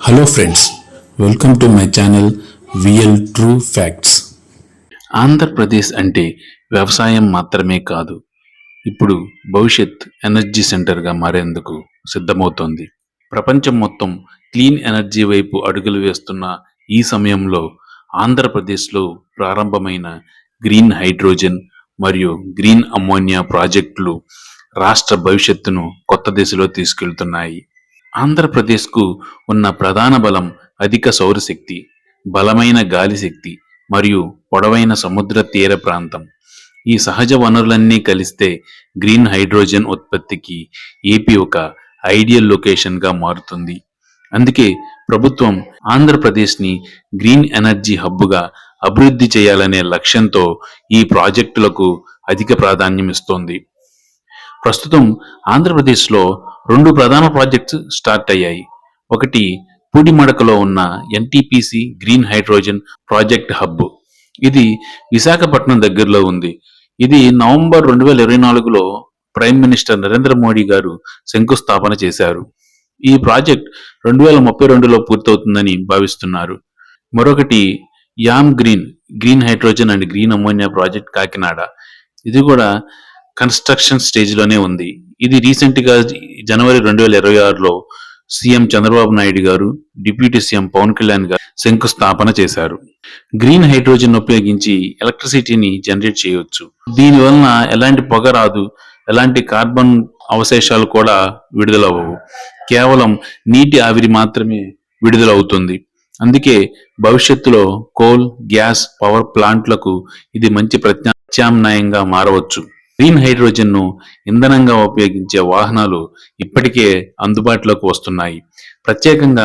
Hello friends, welcome to my channel VL True Facts. Andhra Pradesh అంటే వ్యవసాయం మాత్రమే కాదు, ఇప్పుడు భవిష్యత్ ఎనర్జీ సెంటర్గా మారేందుకు సిద్ధమవుతోంది. ప్రపంచం మొత్తం క్లీన్ ఎనర్జీ వైపు అడుగులు వేస్తున్న ఈ సమయంలో ఆంధ్రప్రదేశ్లో ప్రారంభమైన గ్రీన్ హైడ్రోజన్ మరియు గ్రీన్ అమ్మోనియా ప్రాజెక్టులు రాష్ట్ర భవిష్యత్తును కొత్త దిశలో తీసుకెళ్తున్నాయి. ఆంధ్రప్రదేశ్కు ఉన్న ప్రధాన బలం అధిక సౌరశక్తి, బలమైన గాలి శక్తి మరియు పొడవైన సముద్ర తీర ప్రాంతం. ఈ సహజ వనరులన్నీ కలిస్తే గ్రీన్ హైడ్రోజన్ ఉత్పత్తికి ఏపీ ఒక ఐడియల్ లొకేషన్గా మారుతుంది. అందుకే ప్రభుత్వం ఆంధ్రప్రదేశ్ని గ్రీన్ ఎనర్జీ హబ్గా అభివృద్ధి చేయాలనే లక్ష్యంతో ఈ ప్రాజెక్టులకు అధిక ప్రాధాన్యం ఇస్తోంది. ప్రస్తుతం ఆంధ్రప్రదేశ్లో 2 ప్రధాన ప్రాజెక్ట్స్ స్టార్ట్ అయ్యాయి. ఒకటి పూడిమడకలో ఉన్న NTPC green hydrogen project hub. ఇది విశాఖపట్నం దగ్గరలో ఉంది. ఇది నవంబర్ 2024లో ప్రైమ్ మినిస్టర్ నరేంద్ర మోడీ గారు శంకుస్థాపన చేశారు. ఈ ప్రాజెక్ట్ 2032లో పూర్తవుతుందని భావిస్తున్నారు. మరొకటి AM green hydrogen and green ammonia project Kakinada. ఇది కూడా కన్స్ట్రక్షన్ స్టేజ్లోనే ఉంది. ఇది రీసెంట్గా జనవరి 2026లో CM Chandrababu Naidu garu, deputy CM Pawan Kalyan గారు శంకుస్థాపన చేశారు. గ్రీన్ హైడ్రోజన్ ఉపయోగించి ఎలక్ట్రిసిటీని జనరేట్ చేయవచ్చు. దీనివలన ఎలాంటి పొగ రాదు, ఎలాంటి కార్బన్ అవశేషాలు కూడా విడుదలవ్వవు. కేవలం నీటి ఆవిరి మాత్రమే విడుదలవుతుంది. అందుకే భవిష్యత్తులో కోల్, గ్యాస్ పవర్ ప్లాంట్లకు ఇది మంచి ప్రత్యామ్నాయంగా మారవచ్చు. గ్రీన్ హైడ్రోజన్ ను ఇంధనంగా ఉపయోగించే వాహనాలు ఇప్పటికే అందుబాటులోకి వస్తున్నాయి. ప్రత్యేకంగా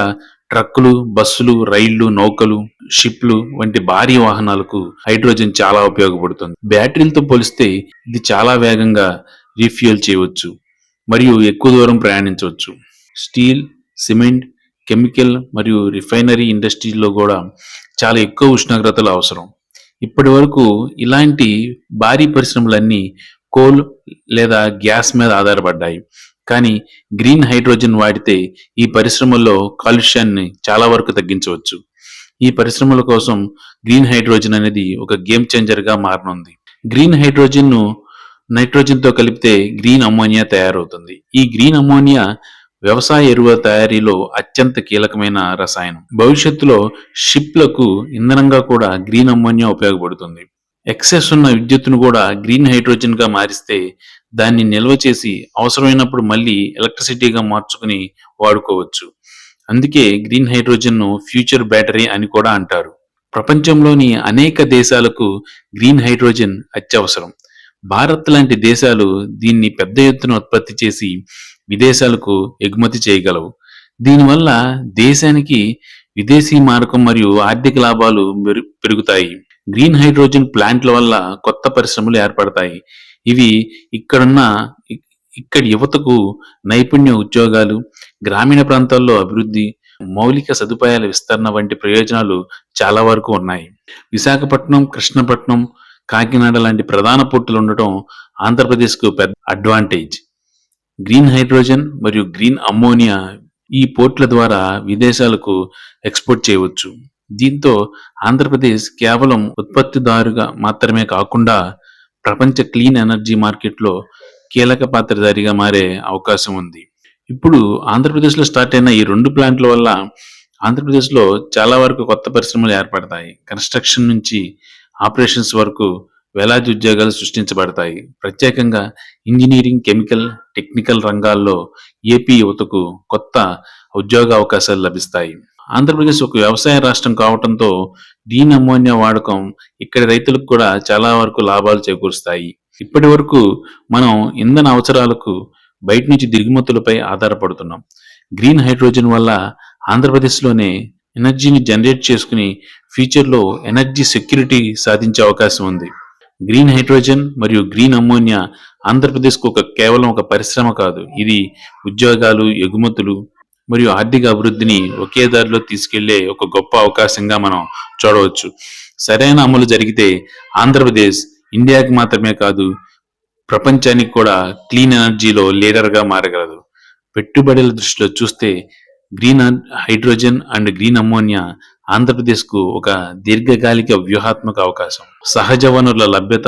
ట్రక్కులు, బస్సులు, రైళ్లు, నౌకలు, షిప్లు వంటి భారీ వాహనాలకు హైడ్రోజన్ చాలా ఉపయోగపడుతుంది. బ్యాటరీలతో పోలిస్తే ఇది చాలా వేగంగా రీఫ్యూయల్ చేయవచ్చు మరియు ఎక్కువ దూరం ప్రయాణించవచ్చు. స్టీల్, సిమెంట్, కెమికల్ మరియు రిఫైనరీ ఇండస్ట్రీలో కూడా చాలా ఎక్కువ ఉష్ణోగ్రతలు అవసరం. ఇప్పటి వరకు ఇలాంటి భారీ పరిశ్రమలన్నీ కోల్ లేదా గ్యాస్ మీద ఆధారపడ్డాయి. కానీ గ్రీన్ హైడ్రోజన్ వాడితే ఈ పరిశ్రమల్లో కాలుష్యాన్ని చాలా వరకు తగ్గించవచ్చు. ఈ పరిశ్రమల కోసం గ్రీన్ హైడ్రోజన్ అనేది ఒక గేమ్ చేంజర్గా మారనుంది. గ్రీన్ హైడ్రోజన్ ను నైట్రోజన్తో కలిపితే గ్రీన్ అమ్మోనియా తయారవుతుంది. ఈ గ్రీన్ అమ్మోనియా వ్యవసాయ ఎరువుల తయారీలో అత్యంత కీలకమైన రసాయనం. భవిష్యత్తులో షిప్లకు ఇంధనంగా కూడా గ్రీన్ అమ్మోనియా ఉపయోగపడుతుంది. ఎక్సెస్ ఉన్న విద్యుత్తును కూడా గ్రీన్ హైడ్రోజన్ గా మారిస్తే దాన్ని నిల్వ చేసి అవసరమైనప్పుడు మళ్ళీ ఎలక్ట్రిసిటీగా మార్చుకుని వాడుకోవచ్చు. అందుకే గ్రీన్ హైడ్రోజన్ ను ఫ్యూచర్ బ్యాటరీ అని కూడా అంటారు. ప్రపంచంలోని అనేక దేశాలకు గ్రీన్ హైడ్రోజన్ అత్యవసరం. భారత్ లాంటి దేశాలు దీన్ని పెద్ద ఎత్తున ఉత్పత్తి చేసి విదేశాలకు ఎగుమతి చేయగలవు. దీనివల్ల దేశానికి విదేశీ మారకం మరియు ఆర్థిక లాభాలు పెరుగుతాయి. గ్రీన్ హైడ్రోజన్ ప్లాంట్ల వల్ల కొత్త పరిశ్రమలు ఏర్పడతాయి. ఇవి ఇక్కడి యువతకు నైపుణ్య ఉద్యోగాలు, గ్రామీణ ప్రాంతాల్లో అభివృద్ధి, మౌలిక సదుపాయాల విస్తరణ వంటి ప్రయోజనాలు చాలా వరకు ఉన్నాయి. విశాఖపట్నం, కృష్ణపట్నం, కాకినాడ లాంటి ప్రధాన పోర్టులు ఉండటం ఆంధ్రప్రదేశ్కు పెద్ద అడ్వాంటేజ్. గ్రీన్ హైడ్రోజన్ మరియు గ్రీన్ అమ్మోనియా ఈ పోర్టుల ద్వారా విదేశాలకు ఎక్స్పోర్ట్ చేయవచ్చు. దీంతో ఆంధ్రప్రదేశ్ కేవలం ఉత్పత్తిదారుగా మాత్రమే కాకుండా ప్రపంచ క్లీన్ ఎనర్జీ మార్కెట్లో కీలక పాత్రధారిగా మారే అవకాశం ఉంది. ఇప్పుడు ఆంధ్రప్రదేశ్లో స్టార్ట్ అయిన ఈ 2 ప్లాంట్ల వల్ల ఆంధ్రప్రదేశ్లో చాలా వరకు కొత్త పరిశ్రమలు ఏర్పడతాయి. కన్స్ట్రక్షన్ నుంచి ఆపరేషన్స్ వరకు వేలాది ఉద్యోగాలు సృష్టించబడతాయి. ప్రత్యేకంగా ఇంజనీరింగ్, కెమికల్, టెక్నికల్ రంగాల్లో ఏపీ యువతకు కొత్త ఉద్యోగ అవకాశాలు లభిస్తాయి. ఆంధ్రప్రదేశ్ ఒక వ్యవసాయ రాష్ట్రం కావడంతో గ్రీన్ అమ్మోనియా వాడకం ఇక్కడి రైతులకు కూడా చాలా వరకు లాభాలు చేకూరుస్తాయి. ఇప్పటి వరకు మనం ఇంధన అవసరాలకు బయట నుంచి దిగుమతులపై ఆధారపడుతున్నాం. గ్రీన్ హైడ్రోజన్ వల్ల ఆంధ్రప్రదేశ్లోనే ఎనర్జీని జనరేట్ చేసుకుని ఫ్యూచర్లో ఎనర్జీ సెక్యూరిటీ సాధించే అవకాశం ఉంది. గ్రీన్ హైడ్రోజన్ మరియు గ్రీన్ అమ్మోనియా ఆంధ్రప్రదేశ్కు కేవలం ఒక పరిశ్రమ కాదు, ఇది ఉద్యోగాలు, ఎగుమతులు మరియు ఆర్థిక అభివృద్ధిని ఒకే దారిలో తీసుకెళ్లే ఒక గొప్ప అవకాశంగా మనం చూడవచ్చు. సరైన అమలు జరిగితే ఆంధ్రప్రదేశ్ ఇండియాకి మాత్రమే కాదు, ప్రపంచానికి కూడా క్లీన్ ఎనర్జీలో లీడర్గా మారగలదు. పెట్టుబడుల దృష్టిలో చూస్తే green hydrogen and green ammonia ఆంధ్రప్రదేశ్కు ఒక దీర్ఘకాలిక వ్యూహాత్మక అవకాశం. సహజ వనరుల లభ్యత,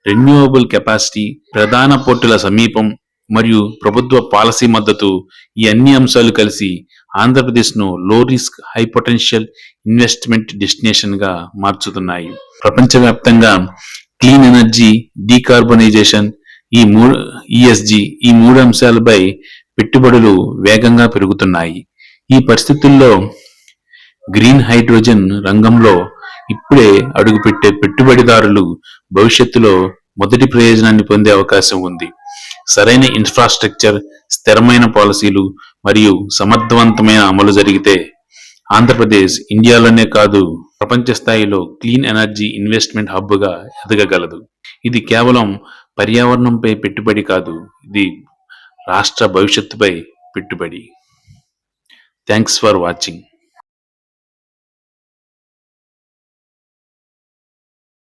రెన్యూవబుల్ కెపాసిటీ, ప్రధాన పోర్టుల సమీపం మరియు ప్రభుత్వ పాలసీ మద్దతు, ఈ అన్ని అంశాలు కలిసి ఆంధ్రప్రదేశ్ను లో risk high potential investment destination గా మార్చుతున్నాయి. ప్రపంచవ్యాప్తంగా క్లీన్ ఎనర్జీ, డీకార్బనైజేషన్, ఈఎస్జి ఈ మూడు అంశాలపై పెట్టుబడులు వేగంగా పెరుగుతున్నాయి. ఈ పరిస్థితుల్లో గ్రీన్ హైడ్రోజన్ రంగంలో ఇప్పుడే అడుగుపెట్టే పెట్టుబడిదారులు భవిష్యత్తులో మొదటి ప్రయోజనాన్ని పొందే అవకాశం ఉంది. సరైన ఇన్ఫ్రాస్ట్రక్చర్, స్థిరమైన పాలసీలు మరియు సమర్థవంతమైన అమలు జరిగితే ఆంధ్రప్రదేశ్ ఇండియాలోనే కాదు ప్రపంచ స్థాయిలో క్లీన్ ఎనర్జీ ఇన్వెస్ట్మెంట్ హబ్గా ఎదగగలదు. ఇది కేవలం పర్యావరణంపై పెట్టుబడి కాదు, ఇది రాష్ట్ర భవిష్యత్తుపై పెట్టుబడి. Thanks for watching.